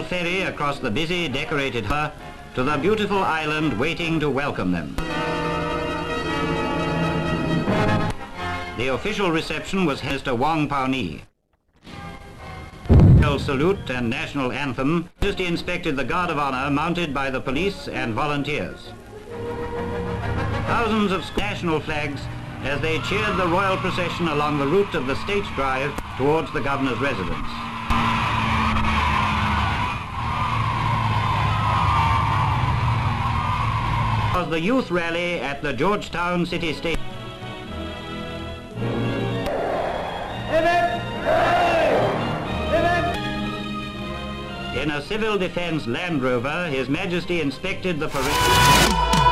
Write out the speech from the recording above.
ferry across the busy, decorated harbour to the beautiful island waiting to welcome them. The official reception was Mr. Wong Pao Ni. Salute and national anthem, just inspected the guard of honor mounted by the police and volunteers. Thousands of national flags as they cheered the royal procession along the route of the State Drive towards the governor's residence. It was the youth rally at the Georgetown City Station. In a civil defense Land Rover, His Majesty inspected the parade.